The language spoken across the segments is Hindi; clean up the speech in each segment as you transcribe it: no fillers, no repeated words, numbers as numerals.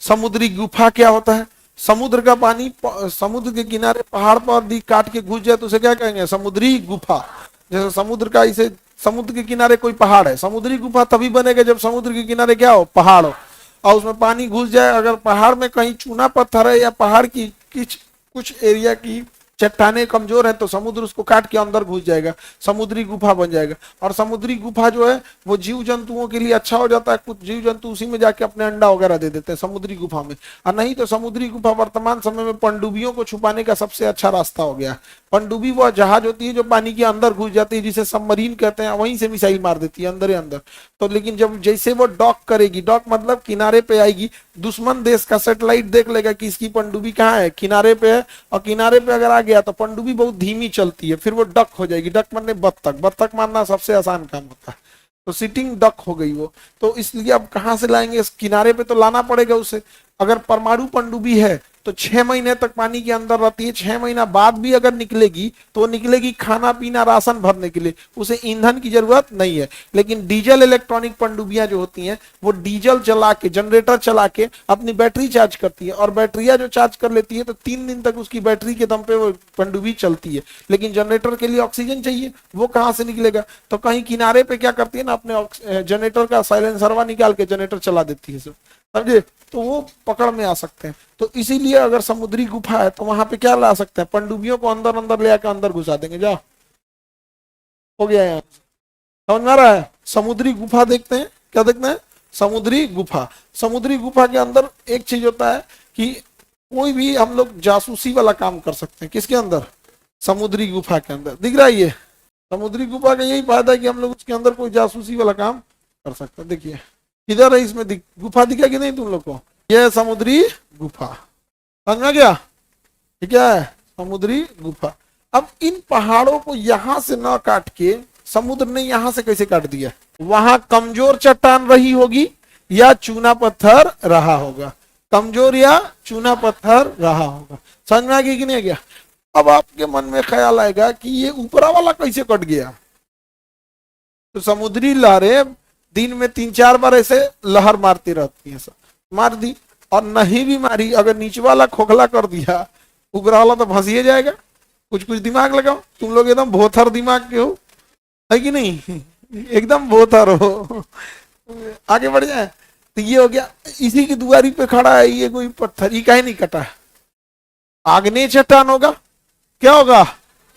समुद्री गुफा क्या होता है? समुद्र का पानी समुद्र के किनारे पहाड़ पर काट के घुस जाए तो उसे क्या कहेंगे? समुद्री गुफा। जैसे समुद्र का, इसे समुद्र के किनारे कोई पहाड़ है, समुद्री गुफा तभी बनेगा जब समुद्र के किनारे क्या हो? पहाड़ हो, और उसमें पानी घुस जाए। अगर पहाड़ में कहीं चूना पत्थर है या पहाड़ की कुछ एरिया की चट्टाने कमजोर है तो समुद्र उसको काट के अंदर घुस जाएगा, समुद्री गुफा बन जाएगा। और समुद्री गुफा जो है वो जीव जंतुओं के लिए अच्छा हो जाता है, कुछ जीव जंतु उसी में जाके अपने अंडा वगैरह दे देते हैं समुद्री गुफा में। और नहीं तो समुद्री गुफा वर्तमान समय में पनडुब्बियों को छुपाने का सबसे अच्छा रास्ता हो गया। पनडुब्बी वह जहाज होती है जो पानी के अंदर घुस जाती है, जिसे सबमरीन कहते हैं, वहीं से मिसाइल मार देती है अंदर ही अंदर। तो लेकिन जब जैसे वो डॉक करेगी, डॉक मतलब किनारे पे आएगी, दुश्मन देश का सैटेलाइट देख लेगा कि इसकी पनडुब्बी कहाँ है, किनारे पे है, और किनारे पे अगर आ गया तो पनडुब्बी बहुत धीमी चलती है, फिर वो डक हो जाएगी। डक मारने बत्तख, बत्तख मारना सबसे आसान काम होता है, तो सिटिंग डक हो गई वो। तो इसलिए अब कहां से लाएंगे? इस किनारे पे तो लाना पड़ेगा उसे। अगर परमाणु पनडुब्बी है तो 6 महीने तक पानी के अंदर रहती है, 6 महीना बाद भी अगर निकलेगी तो वो निकलेगी खाना पीना राशन भरने के लिए, उसे ईंधन की जरूरत नहीं है। लेकिन डीजल इलेक्ट्रॉनिक पनडुब्बियां जो होती हैं वो डीजल चला के, जनरेटर चला के अपनी बैटरी चार्ज करती है, और बैटरिया जो चार्ज कर लेती है तो 3 दिन तक उसकी बैटरी के दम पे वो पनडुब्बी चलती है। लेकिन जनरेटर के लिए ऑक्सीजन चाहिए, वो कहां से निकलेगा? तो कहीं किनारे पे क्या करती है ना, अपने जनरेटर का साइलेंसरवा निकाल के जनरेटर चला देती है, समझे? तो वो पकड़ में आ सकते हैं। तो इसीलिए अगर समुद्री गुफा है तो वहां पे क्या ला सकते हैं? पनडुब्बियों को अंदर अंदर ले आकर अंदर घुसा देंगे। जाओ, हो गया यहाँ, समझ में आ रहा है? समुद्री गुफा देखते हैं, क्या देखते हैं? समुद्री गुफा। समुद्री गुफा के अंदर एक चीज होता है कि कोई भी हम लोग जासूसी वाला काम कर सकते हैं। किसके अंदर? समुद्री गुफा के अंदर। दिख रहा है ये समुद्री गुफा का यही फायदा है कि हम लोग उसके अंदर कोई जासूसी वाला काम कर सकते हैं। देखिए किधर है इसमें गुफा दिखा कि नहीं तुम लोग को? ये समुद्री गुफा, समझ में गया? ठीक है, समुद्री गुफा। अब इन पहाड़ों को यहां से न काट के समुद्र ने यहां से कैसे काट दिया? वहां कमजोर चट्टान रही होगी या चूना पत्थर रहा होगा, कमजोर या चूना पत्थर रहा होगा। समझ में आ गया कि नहीं गया? अब आपके मन में ख्याल आएगा कि ये ऊपरा वाला कैसे कट गया? तो समुद्री लहरें दिन में 3-4 बार ऐसे लहर मारती रहती है, सब मार दी, और नहीं भी मारी, अगर नीचे वाला खोखला कर दिया, ऊपर वाला तो फंस ही जाएगा। कुछ कुछ दिमाग लगाओ, तुम लोग एकदम भोथर दिमाग के हो, है कि नहीं? एकदम भोथर हो। आगे बढ़ जाए तो ये हो गया, इसी की दुआरी पे खड़ा है, ये कोई पत्थर ही काहे नहीं कटा? आग्नेय चट्टान होगा। क्या होगा?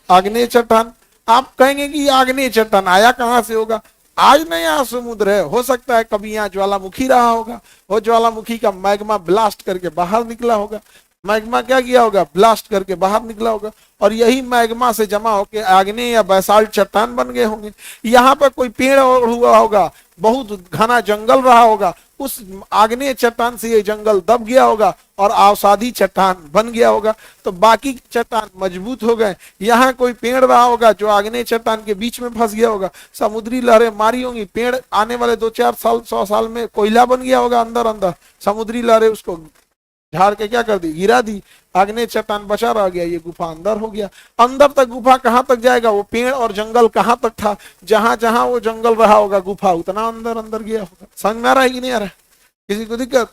आग्नेय चट्टान। आप कहेंगे कि आग्नेय चट्टान आया कहां से होगा? आज नया समुद्र है, हो सकता है कभी यहाँ ज्वालामुखी रहा होगा, वो ज्वालामुखी का मैग्मा ब्लास्ट करके बाहर निकला होगा। मैग्मा क्या किया होगा? ब्लास्ट करके बाहर निकला होगा, और यही मैग्मा से जमा होकर आग्नेय या बैसाल्ट चट्टान बन गए होंगे। यहाँ पर कोई पेड़ हुआ होगा, बहुत घना जंगल रहा होगा, उस आग्नेय चट्टान से ये जंगल दब गया होगा और अवसादी चट्टान बन गया होगा, तो बाकी चट्टान मजबूत हो गए। यहाँ कोई पेड़ रहा होगा जो आग्नेय चट्टान के बीच में फंस गया होगा, समुद्री लहरें मारी होंगी, पेड़ आने वाले 2-4 साल 100 साल में कोयला बन गया होगा अंदर अंदर, समुद्री लहरें उसको झाड़ के क्या कर दी? गिरा दी, आग्नेय चट्टान बचा रह गया, ये गुफा अंदर हो गया। अंदर तक गुफा कहां तक जाएगा? वो पेड़ और जंगल कहां तक था? जहां जहां वो जंगल रहा होगा गुफा उतना अंदर अंदर गया होगा। समझ में आ रहा है कि नहीं आ रहा है? किसी को दिक्कत?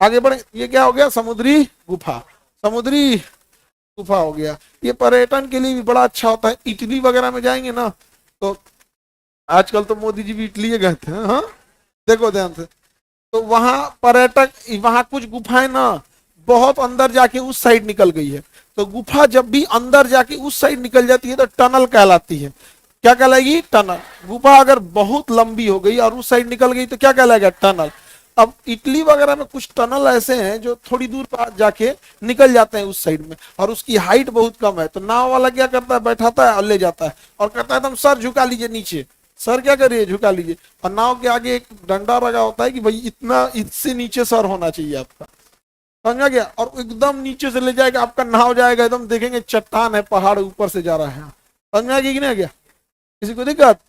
आगे बढ़े। ये क्या हो गया? समुद्री गुफा। समुद्री गुफा हो गया। ये पर्यटन के लिए भी बड़ा अच्छा होता है। इटली वगैरह में जाएंगे ना, तो आजकल तो मोदी जी भी इटली गए थे, हाँ देखो ध्यान से, तो वहां पर्यटक, वहां कुछ गुफाएं ना बहुत अंदर जाके उस साइड निकल गई है, तो गुफा जब भी अंदर जाके उस साइड निकल जाती है तो टनल कहलाती है। क्या कहलाएगी? टनल। गुफा अगर बहुत लंबी हो गई और उस साइड निकल गई तो क्या कहलाएगा? टनल। अब इटली वगैरह में कुछ टनल ऐसे हैं जो थोड़ी दूर पर जाके निकल जाते हैं उस साइड में, और उसकी हाइट बहुत कम है, तो नाव वाला क्या करता है? बैठाता है और ले जाता है, और कहता है तुम सर झुका लीजिए नीचे, सर क्या करिए? झुका लीजिए। और नाव के आगे एक डंडा लगा होता है कि भाई इतना, इससे नीचे सर होना चाहिए आपका, समझा गया? और एकदम नीचे से ले जाएगा, आपका नाव जाएगा एकदम, देखेंगे चट्टान है, पहाड़ ऊपर से जा रहा है। समझ गया कि नहीं गया? किसी को दिक्कत?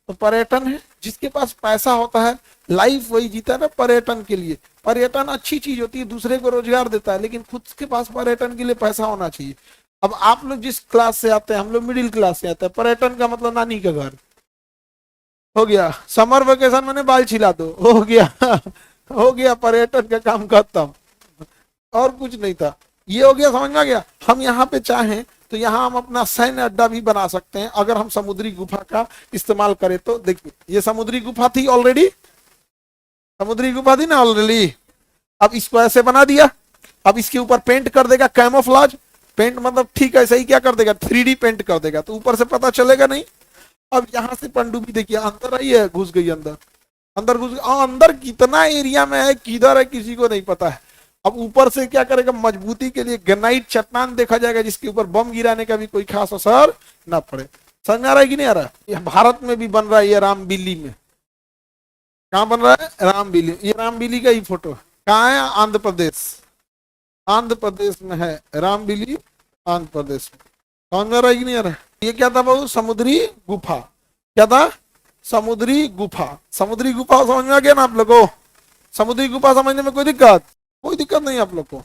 तो पर्यटन है, जिसके पास पैसा होता है लाइफ वही जीता है ना पर्यटन के लिए। पर्यटन अच्छी चीज होती है, दूसरे को रोजगार देता है, लेकिन खुद के पास पर्यटन के लिए पैसा होना चाहिए। अब आप लोग जिस क्लास से आते हैं, हम लोग मिडिल क्लास से आते हैं, पर्यटन का मतलब नानी का घर हो गया, समर वेकेशन मैंने बाल छिला दो हो गया हो गया, पर्यटन का काम खत्म, और कुछ नहीं था। ये हो गया, समझ में आ गया। हम यहाँ पे चाहें तो यहाँ हम अपना सैन्य अड्डा भी बना सकते हैं अगर हम समुद्री गुफा का इस्तेमाल करें तो। देखिए ये समुद्री गुफा थी ऑलरेडी, समुद्री गुफा थी ना ऑलरेडी। अब इसको ऐसे बना दिया, अब इसके ऊपर पेंट कर देगा कैमोफ्लाज। पेंट मतलब ठीक है, सही क्या कर देगा, 3D पेंट कर देगा, तो ऊपर से पता चलेगा नहीं। अब यहाँ से पनडुब्बी देखिए अंदर आई है, घुस गई अंदर, अंदर घुस गई। अंदर कितना एरिया में है, किधर है, किसी को नहीं पता है। अब ऊपर से क्या करेगा, मजबूती के लिए ग्रेनाइट चट्टान देखा जाएगा जिसके ऊपर बम गिराने का भी कोई खास असर ना पड़े। समझ आ रहा है कि नहीं आ रहा है? ये भारत में भी बन रहा है, ये रामबिली में। कहाँ बन रहा है, रामबिली। ये रामबिली का ही फोटो है। कहाँ है, आंध्र प्रदेश, आंध्र प्रदेश में है रामबिली, आंध्र प्रदेश में। समझ में आ रहा है कि नहीं आ रहा है? ये क्या था बाबू, समुद्री गुफा। क्या था, समुद्री गुफा। समुद्री गुफा समझ में आ गया ना आप लोगों को? समुद्री गुफा समझने में कोई दिक्कत, कोई दिक्कत नहीं आप लोग को।